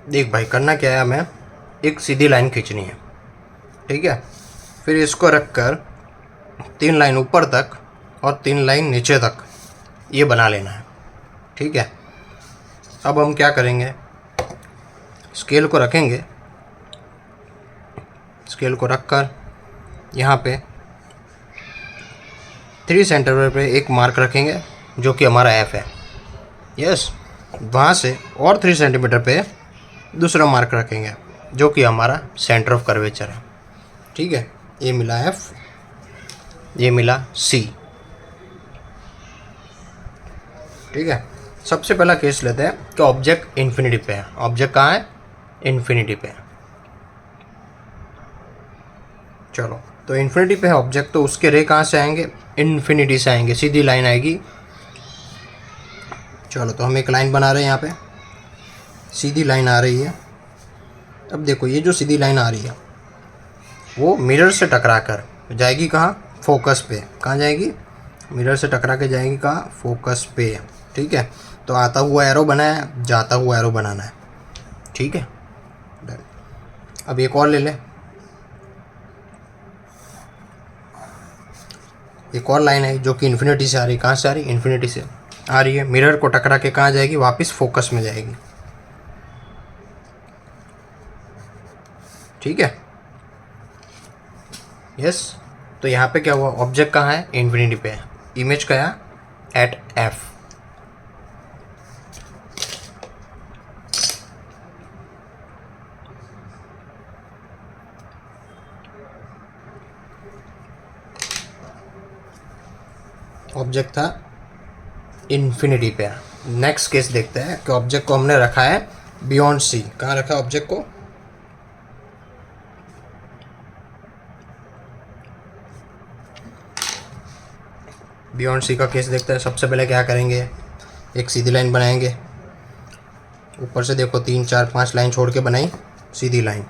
देख भाई, करना क्या है, हमें एक सीधी लाइन खींचनी है, ठीक है। फिर इसको रख कर 3 लाइन ऊपर तक और 3 लाइन नीचे तक ये बना लेना है, ठीक है। अब हम क्या करेंगे, स्केल को रखेंगे, स्केल को रख कर यहाँ पे 3 सेंटीमीटर पे एक मार्क रखेंगे जो कि हमारा एफ है। यस, वहाँ से और 3 सेंटीमीटर पे दूसरा मार्क रखेंगे जो कि हमारा सेंटर ऑफ कर्वेचर है, ठीक है। ये मिला एफ, ये मिला सी, ठीक है। सबसे पहला केस लेते हैं कि ऑब्जेक्ट इन्फिनिटी पे है। ऑब्जेक्ट कहाँ है? इन्फिनिटी पे है। चलो, तो इन्फिनिटी पे है ऑब्जेक्ट, तो उसके रे कहाँ से आएंगे? इन्फिनिटी से आएंगे, सीधी लाइन आएगी। चलो, तो हम एक लाइन बना रहे हैं, यहाँ पे सीधी लाइन आ रही है। अब देखो, ये जो सीधी लाइन आ रही है वो मिरर से टकरा कर जाएगी कहाँ? फोकस पे। कहाँ जाएगी? मिरर से टकरा के जाएगी कहाँ? फोकस पे, ठीक है। तो आता हुआ एरो बनाया, जाता हुआ एरो बनाना है, ठीक है। अब एक और ले ले, एक और लाइन है जो कि इन्फिनिटी से आ रही है। कहाँ से आ रही? इन्फिनिटी से आ रही है। मिरर को टकरा के कहाँ जाएगी? वापस फोकस में जाएगी, ठीक है। यस, तो यहाँ पे क्या हुआ? ऑब्जेक्ट कहाँ है? इन्फिनिटी पे है। इमेज क्या है? At F. ऑब्जेक्ट था इन्फिनिटी पे। नेक्स्ट केस देखते हैं कि ऑब्जेक्ट को हमने रखा है बियॉन्ड सी। कहाँ रखा है ऑब्जेक्ट को? बियॉन्ड सी का केस देखते हैं। सबसे पहले क्या करेंगे, एक सीधी लाइन बनाएंगे। ऊपर से देखो 3 4 5 लाइन छोड़ के बनाई सीधी लाइन।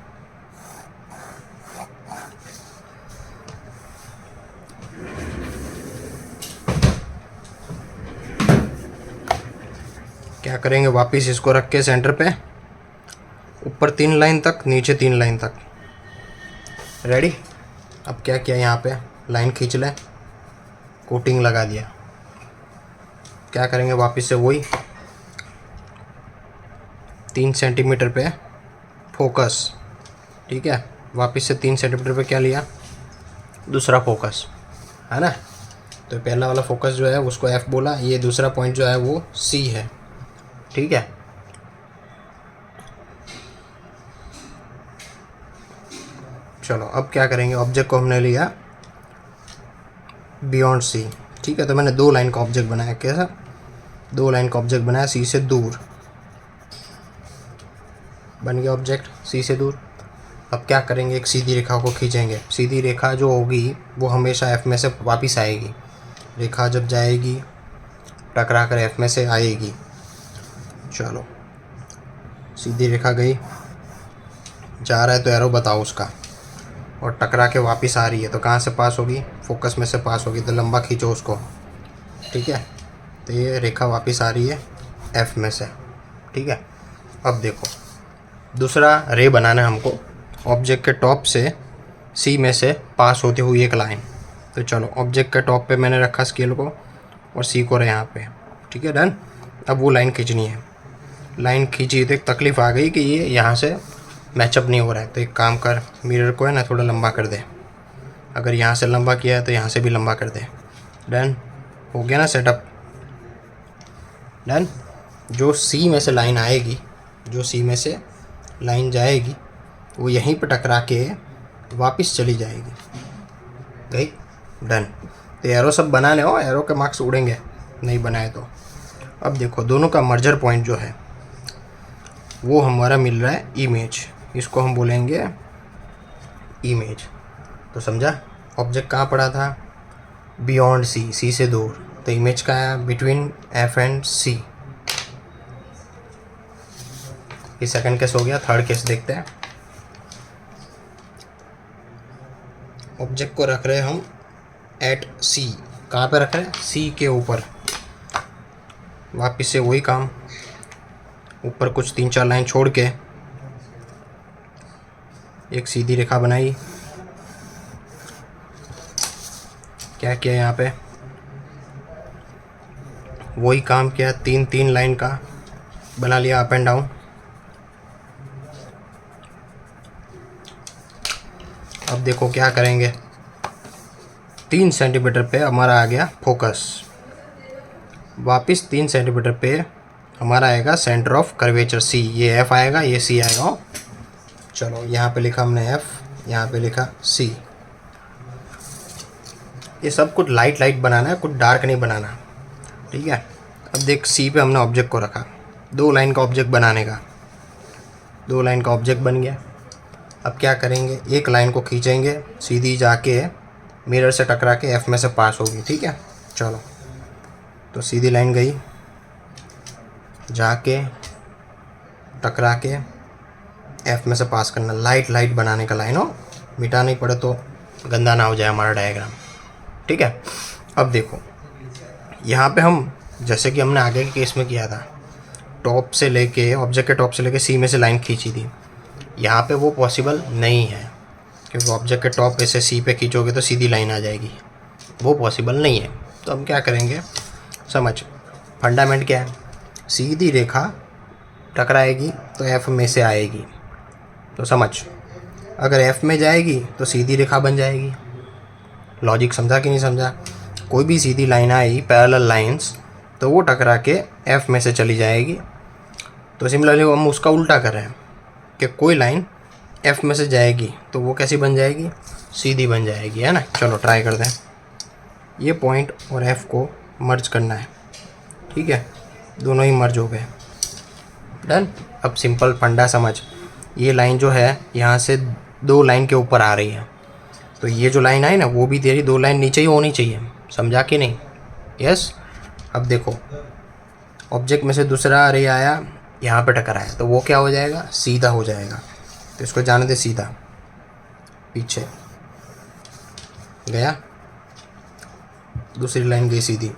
क्या करेंगे, वापस इसको रख के सेंटर पे, ऊपर 3 लाइन तक, नीचे 3 लाइन तक। रेडी? अब क्या किया, यहाँ पे लाइन खींच ले, कोटिंग लगा दिया। क्या करेंगे, वापस से वही 3 सेंटीमीटर पे फोकस, ठीक है। वापस से 3 सेंटीमीटर पे क्या लिया? दूसरा फोकस, है ना। तो पहला वाला फोकस जो है उसको एफ बोला, ये दूसरा पॉइंट जो है वो सी है, ठीक है। चलो, अब क्या करेंगे, ऑब्जेक्ट को हमने लिया बियॉन्ड सी, ठीक है। तो मैंने 2 लाइन का ऑब्जेक्ट बनाया। कैसा? 2 लाइन का ऑब्जेक्ट बनाया, सी से दूर बन गया ऑब्जेक्ट, सी से दूर। अब क्या करेंगे, एक सीधी रेखा को खींचेंगे। सीधी रेखा जो होगी वो हमेशा एफ में से वापस आएगी। रेखा जब जाएगी टकरा कर एफ में से आएगी। चलो, सीधी रेखा गई, जा रहा है तो एरो बताओ उसका, और टकरा के वापस आ रही है तो कहाँ से पास होगी? फोकस में से पास होगी। तो लंबा खींचो उसको, ठीक है। तो ये रेखा वापस आ रही है एफ में से, ठीक है। अब देखो, दूसरा रे बनाना है हमको। ऑब्जेक्ट के टॉप से सी में से पास होती हुई एक लाइन। तो चलो, ऑब्जेक्ट के टॉप पे मैंने रखा स्केल को और सी को रहे यहाँ पे, ठीक है, डन। अब वो लाइन खींचनी है। लाइन खींची तो एक तकलीफ़ आ गई कि ये यहाँ से मैचअप नहीं हो रहा है। तो एक काम कर, मिरर को है ना थोड़ा लंबा कर दे। अगर यहाँ से लंबा किया है तो यहाँ से भी लंबा कर दे। डन, हो गया ना सेटअप, डन। जो सी में से लाइन आएगी, जो सी में से लाइन जाएगी वो यहीं पर टकरा के वापस चली जाएगी, गई, डन। तो एरो सब बनाने हो, एरो के मार्क्स उड़ेंगे नहीं बनाए तो। अब देखो, दोनों का मर्जर पॉइंट जो है वो हमारा मिल रहा है इमेज। इसको हम बोलेंगे इमेज। तो समझा, ऑब्जेक्ट कहाँ पड़ा था? बियॉन्ड सी, सी से दूर। तो इमेज का है बिटवीन एफ एंड सी। ये सेकंड केस हो गया। थर्ड केस देखते हैं। ऑब्जेक्ट को रख रहे हैं हम एट सी। कहाँ पे रख रहे हैं? सी के ऊपर। वापस से वही काम, ऊपर कुछ 3 4 लाइन छोड़ के एक सीधी रेखा बनाई। क्या किया यहाँ पे, वही काम किया, 3 लाइन का बना लिया अप एंड डाउन। अब देखो क्या करेंगे, 3 सेंटीमीटर पे हमारा आ गया फोकस, वापस 3 सेंटीमीटर पे हमारा आएगा सेंटर ऑफ कर्वेचर सी। ये एफ आएगा, ये सी आएगा। चलो यहाँ पे लिखा हमने एफ, यहाँ पे लिखा सी। ये सब कुछ लाइट लाइट बनाना है, कुछ डार्क नहीं बनाना, ठीक है। अब देख सी पे हमने ऑब्जेक्ट को रखा, 2 लाइन का ऑब्जेक्ट बनाने का, 2 लाइन का ऑब्जेक्ट बन गया। अब क्या करेंगे, एक लाइन को खींचेंगे, सीधी जाके मिरर से टकरा के एफ में से पास होगी, ठीक है। चलो तो सीधी लाइन गई, जाके टकरा के एफ में से पास करना, लाइट लाइट बनाने का लाइन हो, मिटा नहीं पड़े तो गंदा ना हो जाए हमारा डायग्राम, ठीक है। अब देखो यहाँ पे हम, जैसे कि हमने आगे के केस में किया था, टॉप से लेके ऑब्जेक्ट के टॉप से लेके सी में से लाइन खींची थी। यहाँ पे वो पॉसिबल नहीं है, क्योंकि ऑब्जेक्ट के टॉप पे से सी पे खींचोगे तो सीधी लाइन आ जाएगी, वो पॉसिबल नहीं है। तो हम क्या करेंगे, समझ, फंडामेंट क्या है, सीधी रेखा टकराएगी तो एफ में से आएगी, तो समझ, अगर एफ में जाएगी तो सीधी रेखा बन जाएगी। लॉजिक समझा कि नहीं समझा, कोई भी सीधी लाइन आई, पैरेलल लाइंस, तो वो टकरा के एफ में से चली जाएगी। तो सिमिलरली हम उसका उल्टा कर रहे हैं कि कोई लाइन एफ में से जाएगी तो वो कैसी बन जाएगी, सीधी बन जाएगी, है ना। चलो ट्राई करते हैं, ये पॉइंट और एफ को मर्ज करना है, ठीक है, दोनों ही मर्ज हो गए, डन। अब सिंपल फंडा समझ, ये लाइन जो है यहाँ से 2 लाइन के ऊपर आ रही है, तो ये जो लाइन आई ना वो भी तेरी 2 लाइन नीचे ही होनी चाहिए, समझा कि नहीं, यस। अब देखो ऑब्जेक्ट में से दूसरा रे आया, यहाँ पे टकराया, तो वो क्या हो जाएगा, सीधा हो जाएगा, तो इसको जाने दे सीधा, पीछे गया, दूसरी लाइन गई सीधी।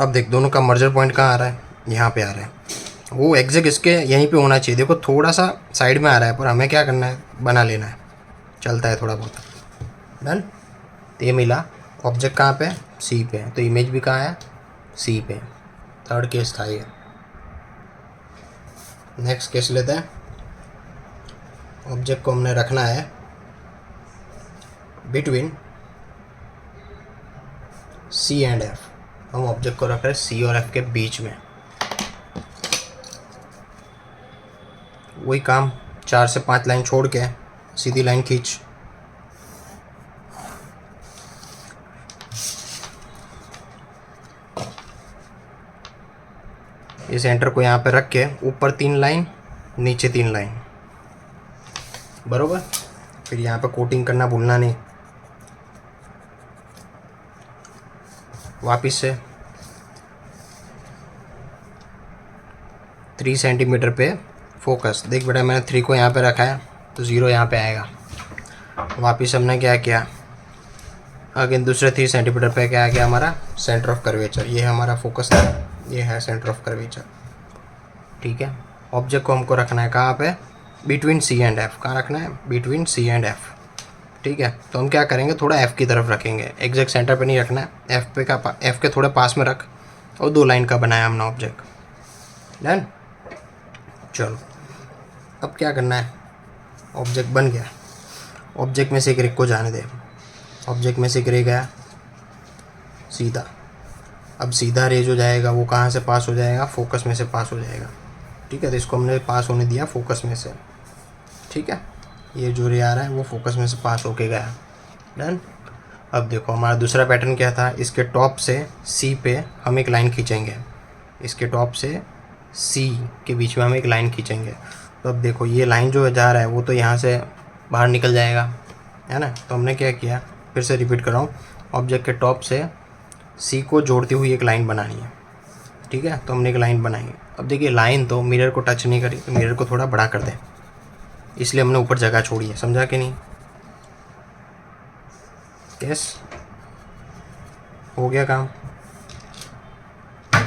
अब देख दोनों का मर्जर पॉइंट कहाँ आ रहा है, यहाँ पे आ रहा है, वो एग्जैक्ट इसके यहीं पे होना चाहिए। देखो थोड़ा सा साइड में आ रहा है, पर हमें क्या करना है, बना लेना है, चलता है थोड़ा बहुत, डन। तो ये मिला, ऑब्जेक्ट कहाँ पे, सी पे, तो इमेज भी कहाँ है, सी पे। थर्ड केस था ये। नेक्स्ट केस लेते हैं, ऑब्जेक्ट को हमने रखना है बिटवीन सी एंड एफ, हम ऑब्जेक्ट को रख रहे हैं सी और एफ के बीच में। वही काम, 4 से 5 लाइन छोड़ के सीधी लाइन खींच, इस सेंटर को यहाँ पे रख के ऊपर 3 लाइन, नीचे 3 लाइन, बरोबर। फिर यहाँ पे कोटिंग करना भूलना नहीं। वापस से 3 सेंटीमीटर पे फोकस, देख बेटा मैंने 3 को यहाँ पे रखा है तो 0 यहाँ पे आएगा। वापस हमने क्या किया, अगेन दूसरे 3 सेंटीमीटर पे क्या आ गया हमारा, सेंटर ऑफ कर्वेचर, ये हमारा फोकस है, ये है सेंटर ऑफ कर्वेचर, ठीक है। ऑब्जेक्ट को हमको रखना है कहाँ पे, बिटवीन सी एंड एफ, कहाँ रखना है, बिटवीन सी एंड एफ, ठीक है। तो हम क्या करेंगे, थोड़ा एफ की तरफ रखेंगे, एग्जैक्ट सेंटर पे नहीं रखना है, एफ पे का, एफ के थोड़े पास में रख, और 2 लाइन का बनाया हमने ऑब्जेक्ट, डन। चलो अब क्या करना है, ऑब्जेक्ट बन गया, ऑब्जेक्ट में से एक रेख को जाने दे, ऑब्जेक्ट में से एक रे गया सीधा। अब सीधा रे जो जाएगा वो कहाँ से पास हो जाएगा, फोकस में से पास हो जाएगा, ठीक है। तो इसको हमने पास होने दिया फोकस में से, ठीक है। ये जो रे आ रहा है वो फोकस में से पास होके गया, डन। अब देखो हमारा दूसरा पैटर्न क्या था, इसके टॉप से सी पे हम एक लाइन खींचेंगे, इसके टॉप से सी के बीच में हम एक लाइन खींचेंगे। तो अब देखो ये लाइन जो जा रहा है वो तो यहाँ से बाहर निकल जाएगा, है ना। तो हमने क्या किया, फिर से रिपीट कर रहा हूँ, ऑब्जेक्ट के टॉप से सी को जोड़ती हुई एक लाइन बनानी है, ठीक है। तो हमने एक लाइन बनाई। अब देखिए लाइन तो मिरर को टच नहीं करी, तो मिरर को थोड़ा बड़ा कर दें, इसलिए हमने ऊपर जगह छोड़ी है, समझा कि नहीं, यस, हो गया काम।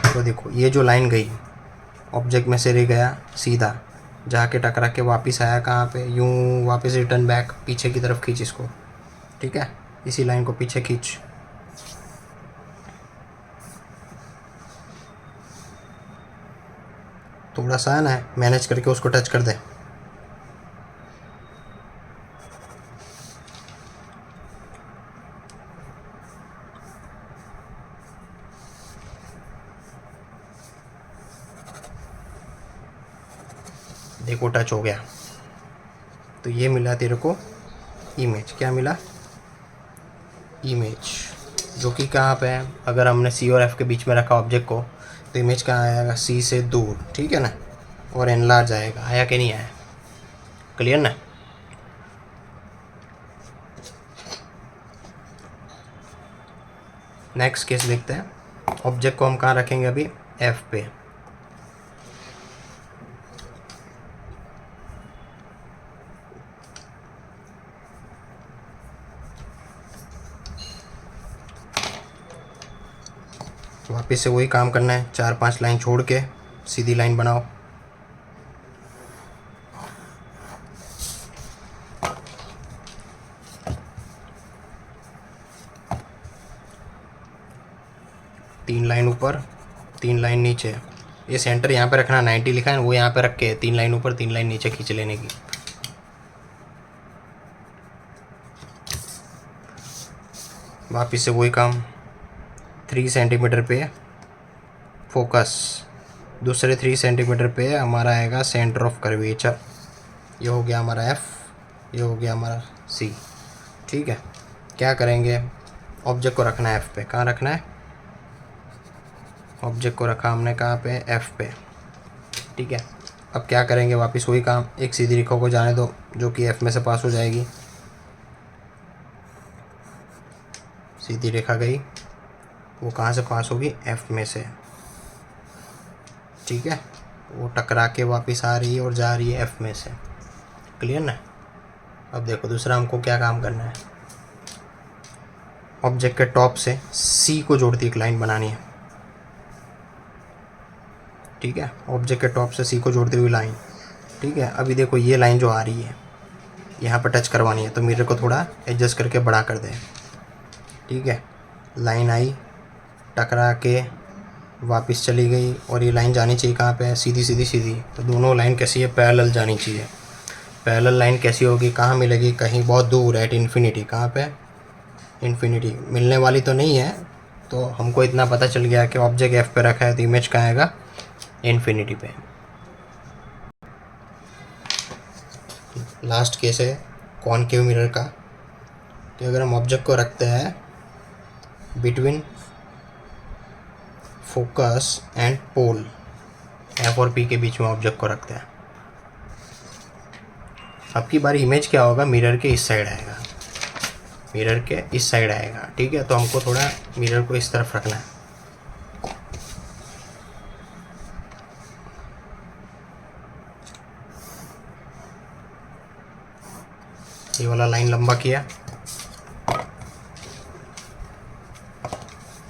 तो देखो ये जो लाइन गई, ऑब्जेक्ट में से रे गया सीधा, जाके टकरा के वापस आया कहाँ पे, यूँ वापस रिटर्न बैक, पीछे की तरफ खींच इसको, ठीक है। इसी लाइन को पीछे खींच, थोड़ा सा है ना मैनेज करके उसको टच कर दे। देखो टच हो गया, तो ये मिला तेरे को इमेज। क्या मिला? इमेज, जो कि कहाँ पे है? अगर हमने सी और एफ के बीच में रखा ऑब्जेक्ट को, तो इमेज कहाँ आएगा? सी से दूर, ठीक है ना, और एनलार्ज आएगा। आया कि नहीं आया? क्लियर ना? नेक्स्ट केस देखते हैं। ऑब्जेक्ट को हम कहाँ रखेंगे अभी? एफ पे। वापस से वही काम करना है, 4-5 लाइन छोड़ के सीधी लाइन बनाओ। तीन लाइन ऊपर, 3 लाइन नीचे। ये सेंटर यहाँ पे रखना, 90 लिखा है, वो यहाँ पे रख के 3 लाइन ऊपर 3 लाइन नीचे खींच लेने की। वापस से वही काम, 3 सेंटीमीटर पे फोकस, दूसरे 3 सेंटीमीटर पे हमारा आएगा सेंटर ऑफ कर्वेचर। ये हो गया हमारा एफ, ये हो गया हमारा सी, ठीक है। क्या करेंगे? ऑब्जेक्ट को रखना है एफ पे। कहाँ रखना है? ऑब्जेक्ट को रखा हमने कहाँ पे? एफ पे, ठीक है। अब क्या करेंगे? वापस वही काम, एक सीधी रेखा को जाने दो जो कि एफ में से पास हो जाएगी। सीधी रेखा गई, वो कहाँ से पास होगी? एफ में से, ठीक है। वो टकरा के वापस आ रही है और जा रही है एफ में से। क्लियर ना? अब देखो दूसरा हमको क्या काम करना है। ऑब्जेक्ट के टॉप से सी को जोड़ती एक लाइन बनानी है, ठीक है। ऑब्जेक्ट के टॉप से सी को जोड़ती हुई लाइन, ठीक है। अभी देखो ये लाइन जो आ रही है यहाँ पर टच करवानी है, तो मिरर को थोड़ा एडजस्ट करके बड़ा कर दे, ठीक है। लाइन आई, टकरा के वापस चली गई, और ये लाइन जानी चाहिए कहाँ पे? सीधी सीधी सीधी। तो दोनों लाइन कैसी है? पैरेलल जानी चाहिए। पैरेलल लाइन कैसी होगी? कहाँ मिलेगी? कहीं बहुत दूर, एट इन्फिनिटी। कहाँ पे? इन्फिनिटी। मिलने वाली तो नहीं है, तो हमको इतना पता चल गया कि ऑब्जेक्ट एफ पे रखा है, तो इमेज कहाँ आएगा? इन्फिनिटी पे। लास्ट केस है कॉनकेव मिरर का, कि अगर हम ऑब्जेक्ट को रखते हैं between focus and pole, F और पी के बीच में ऑब्जेक्ट को रखते हैं, अब की बारी इमेज क्या होगा? मिरर के इस साइड आएगा, मिरर के इस साइड आएगा, ठीक है। तो हमको थोड़ा मिरर को इस तरफ रखना है। ये वाला लाइन लंबा किया,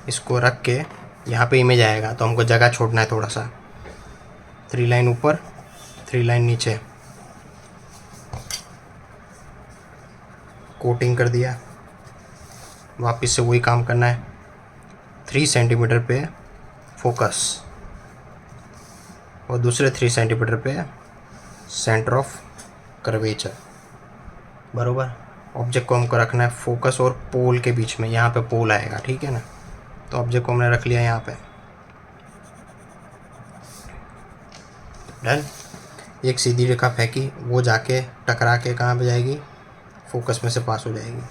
इसको रख के यहाँ पे इमेज आएगा, तो हमको जगह छोड़ना है थोड़ा सा। 3 लाइन ऊपर 3 लाइन नीचे, कोटिंग कर दिया। वापस से वही काम करना है, 3 सेंटीमीटर पे फोकस, और दूसरे 3 सेंटीमीटर पे सेंटर ऑफ कर्वेचर, बरोबर। ऑब्जेक्ट को हमको रखना है फोकस और पोल के बीच में, यहाँ पे पोल आएगा, ठीक है ना। तो ऑब्जेक्ट को हमने रख लिया यहाँ पे, डन। एक सीधी रेखा फेंकी, वो जाके टकरा के कहाँ पे जाएगी? फोकस में से पास हो जाएगी,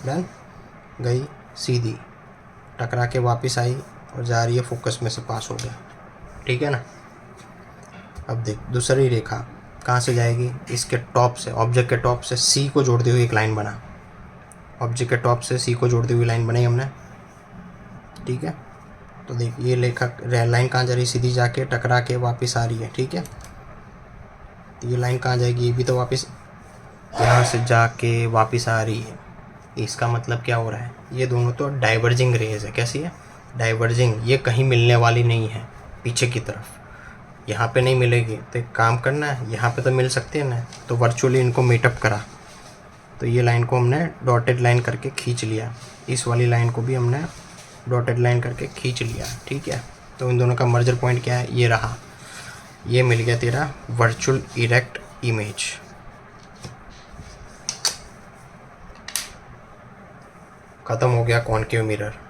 डन। गई सीधी, टकरा के वापस आई और जा रही है फोकस में से पास हो गया, ठीक है ना। अब देख दूसरी रेखा कहाँ से जाएगी? इसके टॉप से, ऑब्जेक्ट के टॉप से सी को जोड़ती हुई एक लाइन बना। ऑब्जेक्ट के टॉप से सी को जोड़ती हुई लाइन बनाई हमने, ठीक है। तो देख ये रेखा लाइन कहाँ जा रही है? सीधी जाके टकरा के वापस आ रही है, ठीक है। तो ये लाइन कहाँ जाएगी? ये भी तो वापस यहाँ से जाके वापस आ रही है। इसका मतलब क्या हो रहा है? ये दोनों तो डाइवर्जिंग रेज है। कैसी है? डाइवर्जिंग। ये कहीं मिलने वाली नहीं है पीछे की तरफ, यहाँ पे नहीं मिलेगी तो एक काम करना है, यहाँ पे तो मिल सकती है ना, तो वर्चुअली इनको मीटअप करा। तो ये लाइन को हमने डॉटेड लाइन करके खींच लिया, इस वाली लाइन को भी हमने डॉटेड लाइन करके खींच लिया। ठीक है, तो इन दोनों का मर्जर पॉइंट क्या है, ये रहा, ये मिल गया तेरा वर्चुअल इरेक्ट इमेज। ख़त्म हो गया कॉनकेव मिरर।